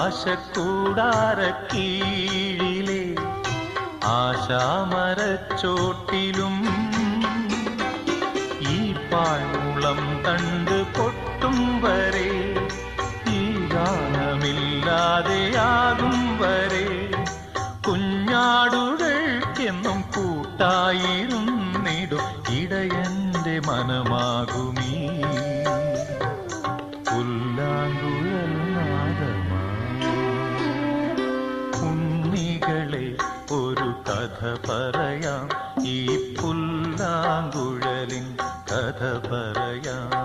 ആകാശക്കൂടാരക്കീഴിലെ ആശാമരച്ചോട്ടിലും ഈ പാഴ്മുളം തണ്ട് പൊട്ടും വരെ, ഈ ഗാനമില്ലാതെയാകും വരെ, കുഞ്ഞാടുകൾക്കെന്നും കൂട്ടായിരുന്നിടും ഇടയന്റെ മനമാകുമീ പുല്ലാങ്കുഴൽ നാദമാ. ഉണ്ണികളെ ഒരു കഥ പറയാം, ഈ പുല്ലാങ്കുഴലിൻ കഥ പറയാം.